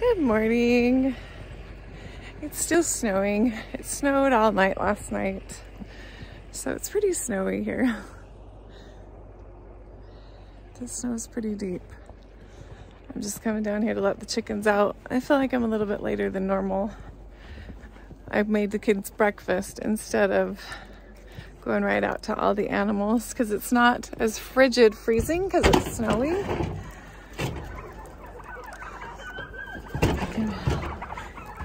Good morning. It's still snowing. It snowed all night last night, so it's pretty snowy here. The snow's pretty deep. I'm just coming down here to let the chickens out. I feel like I'm a little bit later than normal. I've made the kids breakfast instead of going right out to all the animals because it's not as frigid freezing because it's snowy. I can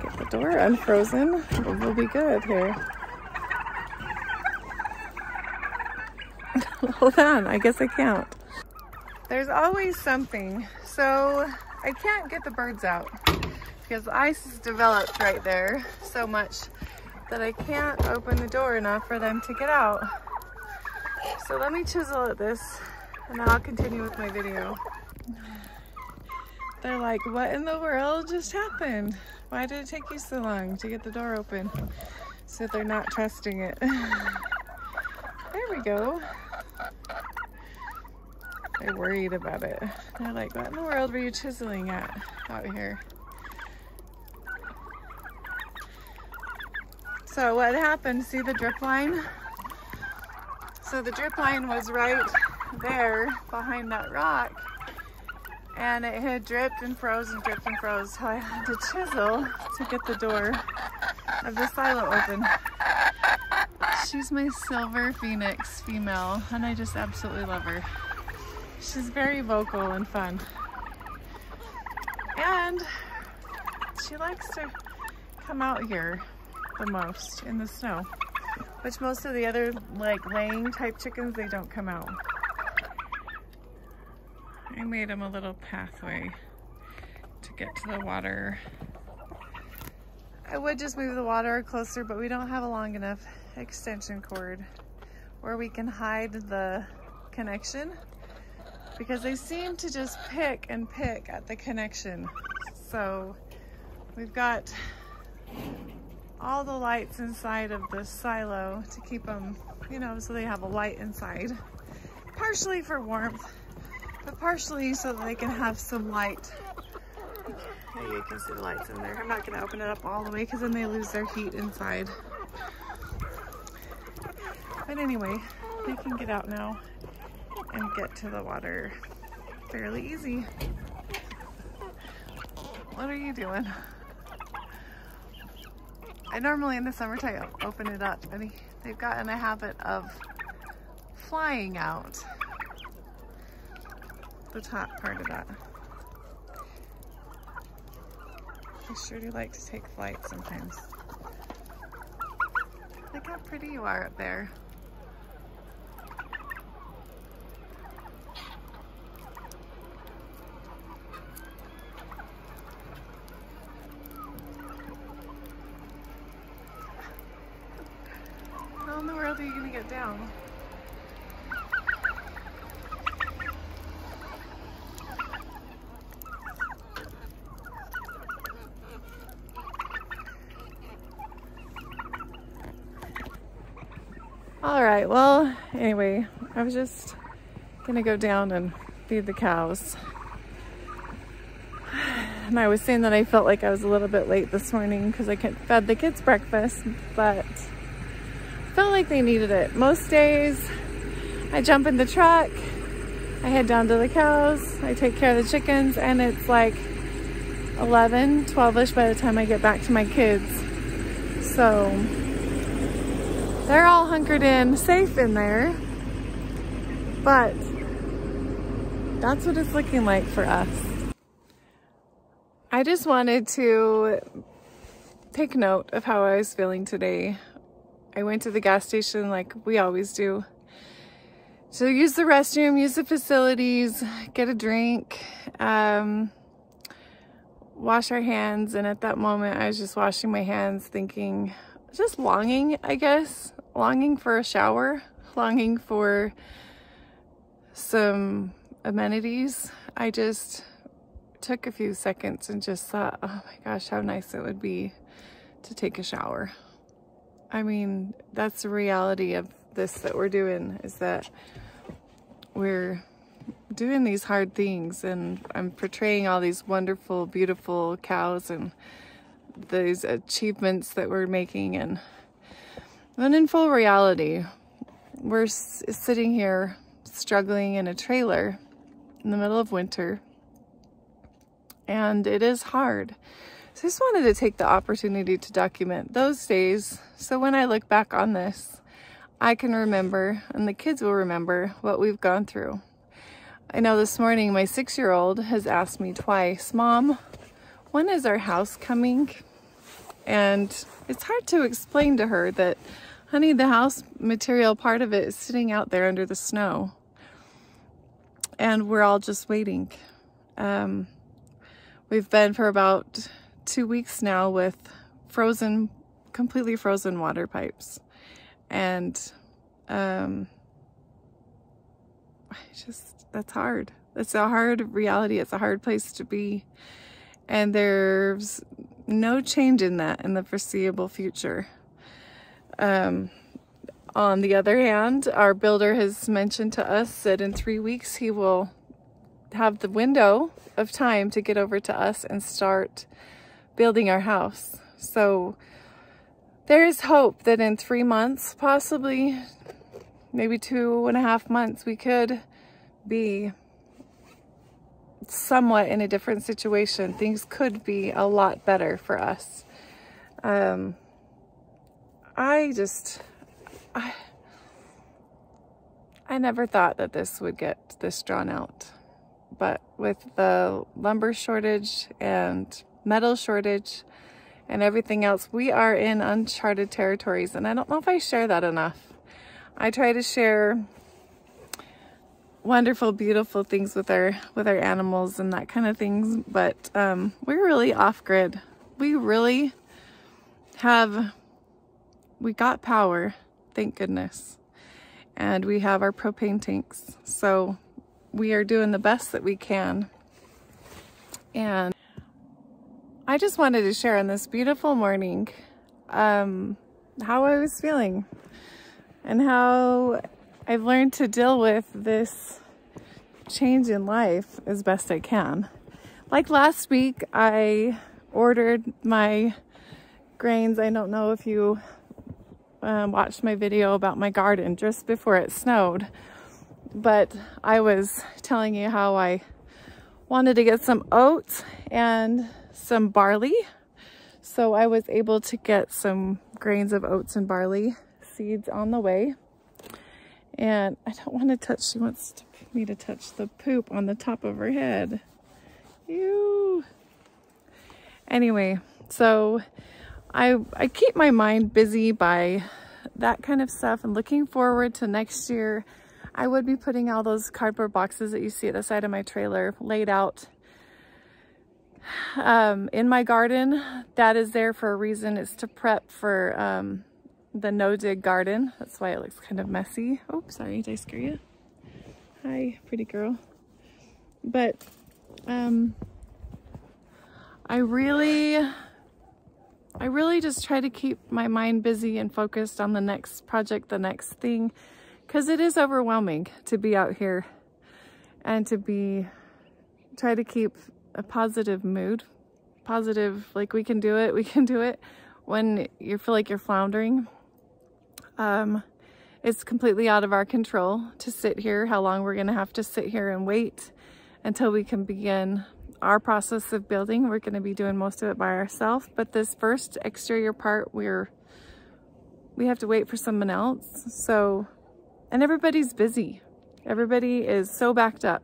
get the door unfrozen. We'll be good here. Hold on, I guess I can't. There's always something. So I can't get the birds out because the ice has developed right there so much that I can't open the door enough for them to get out. So let me chisel at this and then I'll continue with my video. They're like, what in the world just happened? Why did it take you so long to get the door open? So they're not trusting it. There we go. They're worried about it. They're like, what in the world were you chiseling at out here? So what happened, see the drip line? So the drip line was right there behind that rock, and it had dripped and froze and dripped and froze. So I had to chisel to get the door of the silo open. She's my silver phoenix female, and I just absolutely love her. She's very vocal and fun. And she likes to come out here the most in the snow, which most of the other like laying type chickens, they don't come out. I made them a little pathway to get to the water. I would just move the water closer, but we don't have a long enough extension cord where we can hide the connection, because they seem to just pick and pick at the connection. So we've got all the lights inside of the silo to keep them, you know, so they have a light inside. Partially for warmth, but partially so that they can have some light. Yeah, you can see the lights in there. I'm not gonna open it up all the way because then they lose their heat inside. But anyway, they can get out now and get to the water fairly easy. What are you doing? I normally in the summertime open it up, and they've gotten a habit of flying out the top part of that. They sure do like to take flight sometimes. Look how pretty you are up there. How in the world are you gonna get down? All right, well, anyway, I was just gonna go down and feed the cows. And I was saying that I felt like I was a little bit late this morning because I fed the kids breakfast, but felt like they needed it. Most days I jump in the truck, I head down to the cows, I take care of the chickens, and it's like 11, 12-ish by the time I get back to my kids. So they're all hunkered in, safe in there, but that's what it's looking like for us. I just wanted to take note of how I was feeling today. I went to the gas station like we always do. So use the restroom, use the facilities, get a drink, wash our hands. And at that moment, I was just washing my hands thinking, just longing, I guess. Longing for a shower, longing for some amenities. I just took a few seconds and just thought, oh my gosh, how nice it would be to take a shower. I mean, that's the reality of this that we're doing, is that we're doing these hard things, and I'm portraying all these wonderful, beautiful cows and these achievements that we're making, and when in full reality, we're sitting here struggling in a trailer in the middle of winter, and it is hard. So I just wanted to take the opportunity to document those days, so when I look back on this, I can remember, and the kids will remember, what we've gone through. I know this morning my 6-year-old has asked me twice, "Mom, when is our house coming?" And it's hard to explain to her that, honey, the house material part of it is sitting out there under the snow. And we're all just waiting. We've been for about 2 weeks now with completely frozen water pipes. And that's hard. It's a hard reality. It's a hard place to be. And there's no change in that in the foreseeable future. On the other hand, our builder has mentioned to us that in 3 weeks he will have the window of time to get over to us and start building our house. So there is hope that in 3 months, possibly maybe 2.5 months, we could be somewhat in a different situation. Things could be a lot better for us. I never thought that this would get this drawn out, but with the lumber shortage and metal shortage and everything else, we are in uncharted territories, and I don't know if I share that enough. I try to share wonderful, beautiful things with our animals and that kind of things, but we're really off grid. We really we got power, thank goodness, and we have our propane tanks, so we are doing the best that we can. And I just wanted to share on this beautiful morning how I was feeling and how I've learned to deal with this change in life as best I can. Like last week, I ordered my grains. I don't know if you watched my video about my garden just before it snowed, but I was telling you how I wanted to get some oats and some barley. So I was able to get some grains of oats and barley seeds on the way. And I don't want to touch, she wants me to touch the poop on the top of her head. Ew. Anyway, so I keep my mind busy by that kind of stuff, and looking forward to next year. I would be putting all those cardboard boxes that you see at the side of my trailer laid out in my garden. That is there for a reason. It's to prep for the no-dig garden. That's why it looks kind of messy. Oh, sorry, did I scare you? Hi, pretty girl. But I really just try to keep my mind busy and focused on the next project, the next thing, because it is overwhelming to be out here and to try to keep a positive mood. Positive, like we can do it when you feel like you're floundering. It's completely out of our control to sit here, how long we're gonna have to sit here and wait until we can begin our process of building. We're gonna be doing most of it by ourselves, but this first exterior part, we have to wait for someone else. So, and everybody's busy. Everybody is so backed up.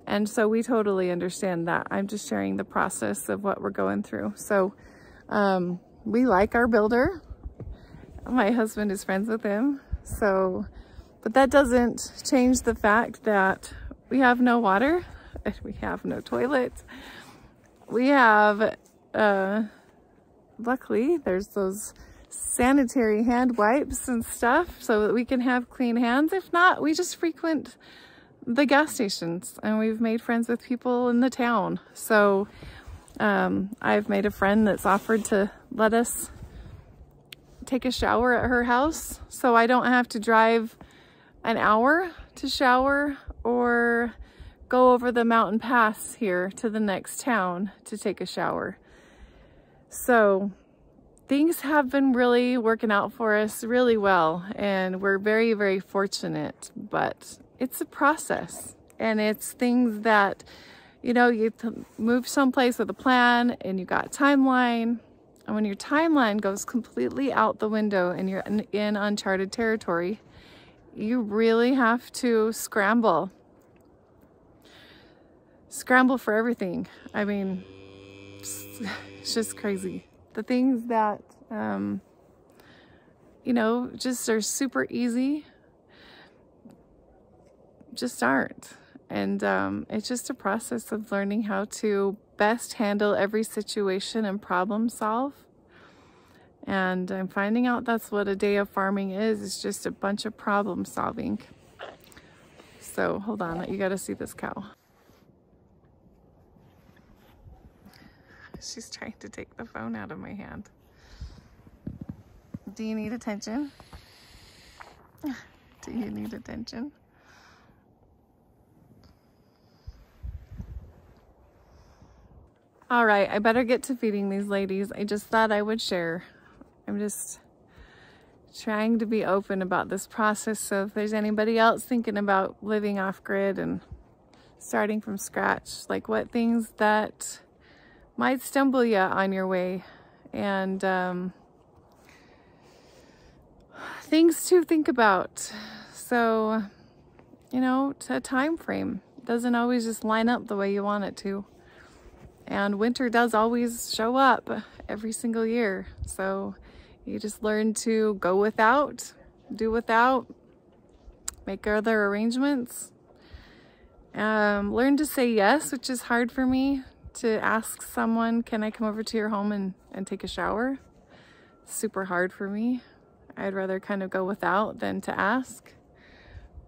And so we totally understand that. I'm just sharing the process of what we're going through. So we like our builder. My husband is friends with him. So, but that doesn't change the fact that we have no water, we have no toilet. We have, luckily there's those sanitary hand wipes and stuff so that we can have clean hands. If not, we just frequent the gas stations, and we've made friends with people in the town. So I've made a friend that's offered to let us take a shower at her house, so I don't have to drive an hour to shower or go over the mountain pass here to the next town to take a shower. So things have been really working out for us really well, and we're very, very fortunate, but it's a process, and it's things that, you know, you move someplace with a plan and you got timeline, and when your timeline goes completely out the window and you're in uncharted territory, you really have to scramble for everything. I mean, it's just crazy. The things that, you know, just are super easy, just aren't. And it's just a process of learning how to best handle every situation and problem solve. And I'm finding out that's what a day of farming is. It's just a bunch of problem solving. So hold on, you gotta see this cow. She's trying to take the phone out of my hand. Do you need attention? Do you need attention? All right, I better get to feeding these ladies. I just thought I would share. I'm just trying to be open about this process, so if there's anybody else thinking about living off grid and starting from scratch, like what things that might stumble you on your way, and things to think about. So, you know, a time frame doesn't always just line up the way you want it to. And winter does always show up every single year. So you just learn to go without, do without, make other arrangements. Learn to say yes, which is hard for me, to ask someone, can I come over to your home and take a shower? Super hard for me. I'd rather kind of go without than to ask.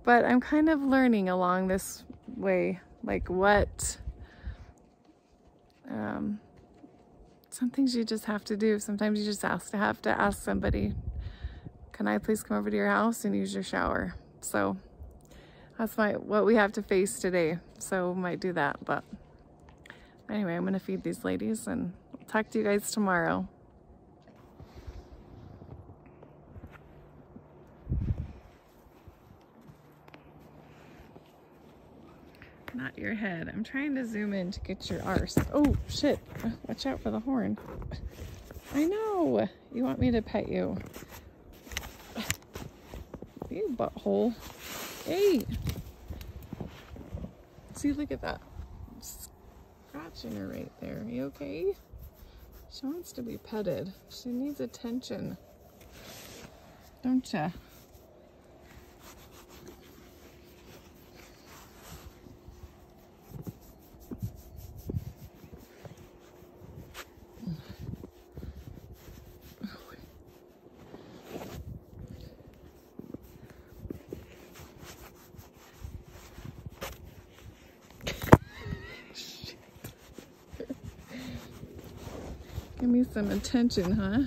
But I'm kind of learning along this way, like what, some things you just have to do. Sometimes you just have to ask somebody, can I please come over to your house and use your shower? So that's what we have to face today. So we might do that, but anyway, I'm gonna feed these ladies and I'll talk to you guys tomorrow. Not your head. I'm trying to zoom in to get your arse. Oh, shit. Watch out for the horn. I know. You want me to pet you. You butthole. Hey. See, look at that. I'm scratching her right there. You okay? She wants to be petted. She needs attention. Don't ya? Give me some attention, huh?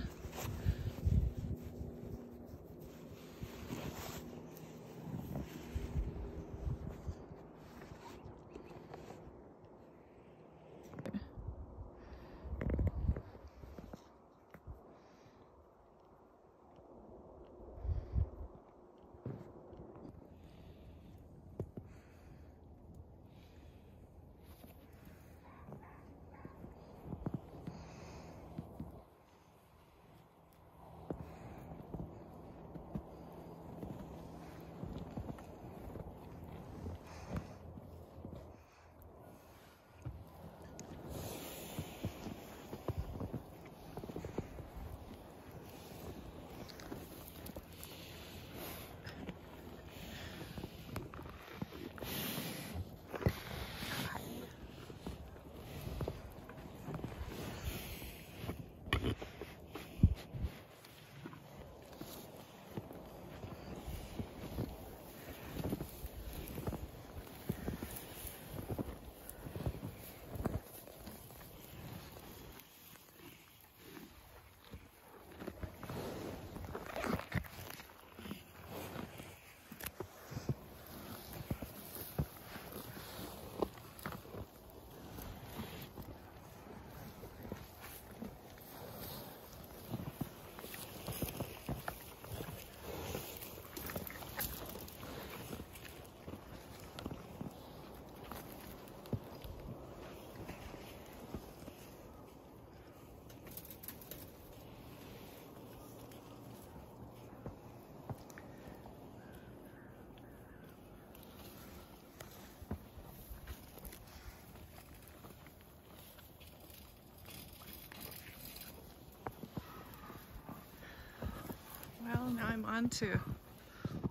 Well, now I'm on to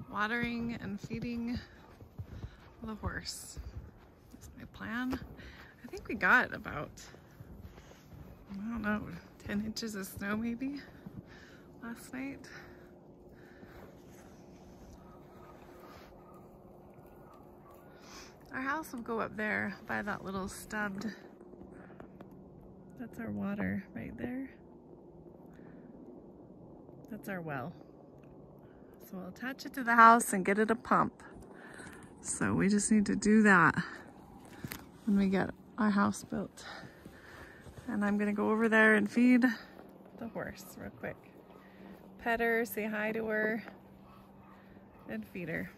watering and feeding the horse. That's my plan. I think we got about, I don't know, 10 inches of snow maybe last night. Our house will go up there by that little stubbed, that's our water right there. That's our well. So we'll attach it to the house and get it a pump. So we just need to do that when we get our house built. And I'm gonna go over there and feed the horse real quick. Pet her, say hi to her, and feed her.